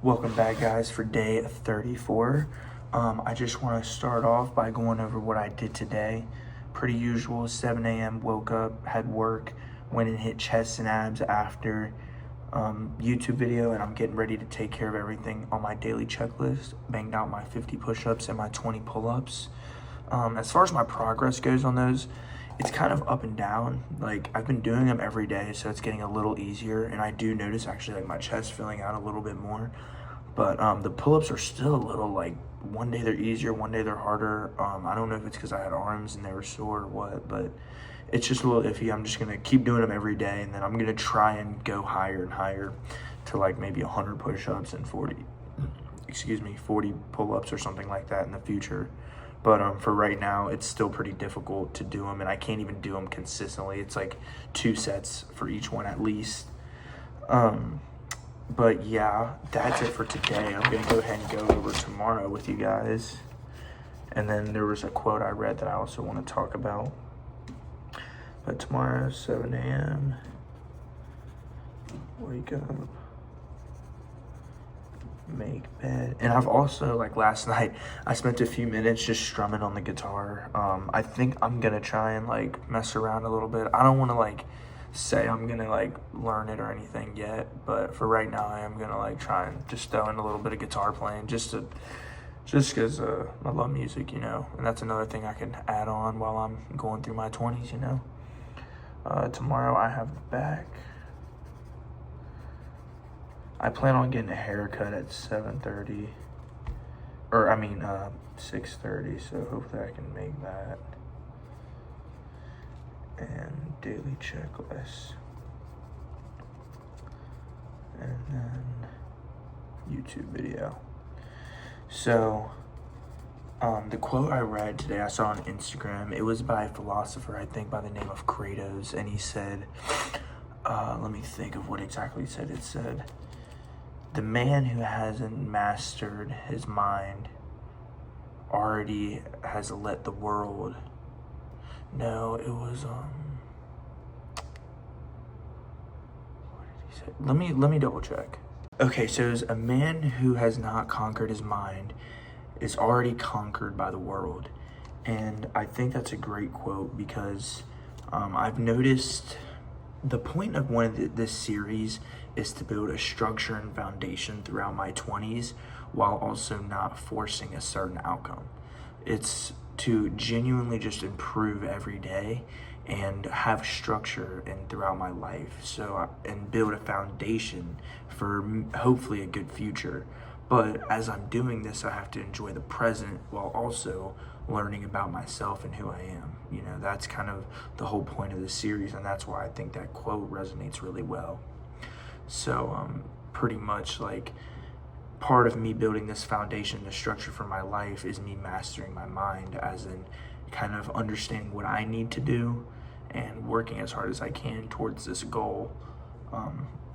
Welcome back, guys, for day 34. I just want to start off by going over what I did today. Pretty usual, 7 a.m., woke up, had work, went and hit chest and abs after YouTube video, and I'm getting ready to take care of everything on my daily checklist. Banged out my 50 push-ups and my 20 pull-ups. As far as my progress goes on those, it's kind of up and down. Like, I've been doing them every day, so it's getting a little easier, and I do notice actually like my chest filling out a little bit more. But the pull-ups are still a little, like, one day they're easier, one day they're harder. I don't know if it's because I had arms and they were sore or what, but it's just a little iffy. I'm just gonna keep doing them every day, and then I'm gonna try and go higher and higher to like maybe 100 push-ups and 40 pull-ups or something like that in the future. But for right now, it's still pretty difficult to do them, and I can't even do them consistently. It's like 2 sets for each one at least. But yeah, that's it for today. I'm gonna go ahead and go over tomorrow with you guys. And then there was a quote I read that I also want to talk about. But tomorrow, 7 a.m., wake up, make bed. And I've also, like last night, I spent a few minutes just strumming on the guitar. I think I'm gonna try and like mess around a little bit. I don't want to like say I'm gonna like learn it or anything yet, but for right now I am gonna like try and just throw in a little bit of guitar playing just because I love music, you know, and that's another thing I can add on while I'm going through my 20s, you know. Tomorrow I have back. I plan on getting a haircut at 7:30, or I mean 6:30, so hopefully I can make that. And daily checklist, and then YouTube video. So the quote I read today, I saw on Instagram. It was by a philosopher, I think by the name of Crato, and he said, let me think of what exactly he said. It said, the man who hasn't mastered his mind already has let the world. No, it was what did he say? Let me double check. Okay, so it's a man who has not conquered his mind is already conquered by the world. And I think that's a great quote because I've noticed the point of one of this series is to build a structure and foundation throughout my 20s while also not forcing a certain outcome. It's to genuinely just improve every day and have structure and throughout my life, so and build a foundation for hopefully a good future. But as I'm doing this, I have to enjoy the present while also learning about myself and who I am. You know, that's kind of the whole point of this series, and that's why I think that quote resonates really well. So pretty much like part of me building this foundation, the structure for my life, is me mastering my mind, as in kind of understanding what I need to do and working as hard as I can towards this goal,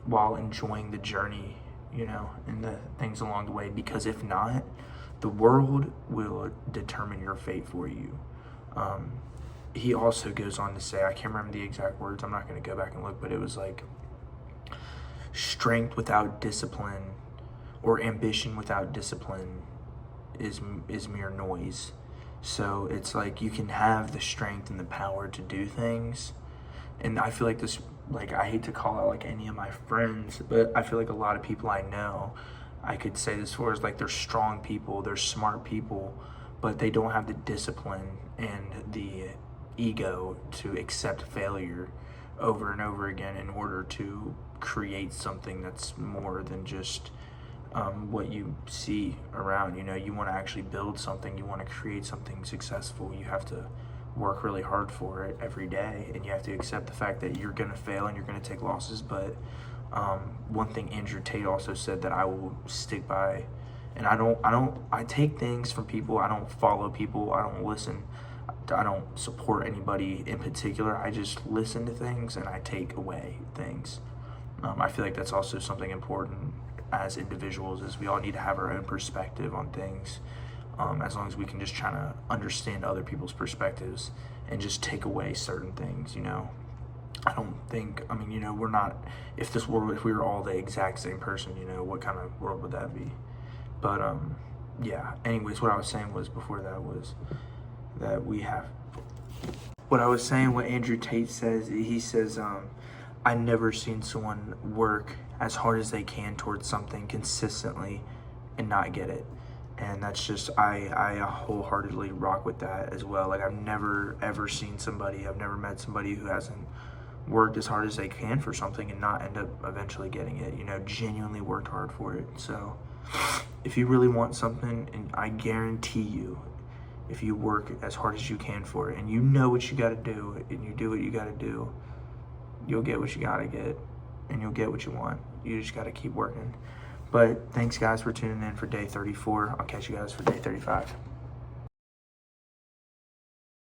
while enjoying the journey, you know, and the things along the way. Because if not, the world will determine your fate for you. He also goes on to say, I can't remember the exact words, I'm not going to go back and look, but it was like, strength without discipline or ambition without discipline is mere noise. So it's like you can have the strength and the power to do things, and I feel like this, like, I hate to call out like any of my friends, but I feel like a lot of people I know, I could say this for, is like they're strong people, they're smart people, but they don't have the discipline and the ego to accept failure over and over again in order to create something that's more than just what you see around. You know, you want to actually build something, you want to create something successful, you have to work really hard for it every day, and you have to accept the fact that you're going to fail and you're going to take losses. But one thing Andrew Tate also said that I will stick by, and I take things from people, I don't follow people, I don't listen, I don't support anybody in particular, I just listen to things and I take away things. I feel like that's also something important as individuals, is we all need to have our own perspective on things, as long as we can just try to understand other people's perspectives and just take away certain things, you know. I don't think, I mean, we're not, if we were all the exact same person, what kind of world would that be? But, yeah, anyways, what I was saying was before that was that what I was saying, what Andrew Tate says, he says, I never seen someone work as hard as they can towards something consistently and not get it. And that's just, I wholeheartedly rock with that as well. Like, I've never ever met somebody who hasn't worked as hard as they can for something and not end up eventually getting it, genuinely worked hard for it. So if you really want something, and I guarantee you, if you work as hard as you can for it and you know what you got to do and you do what you got to do, you'll get what you got to get and you'll get what you want. You just got to keep working. But thanks guys for tuning in for day 34. I'll catch you guys for day 35.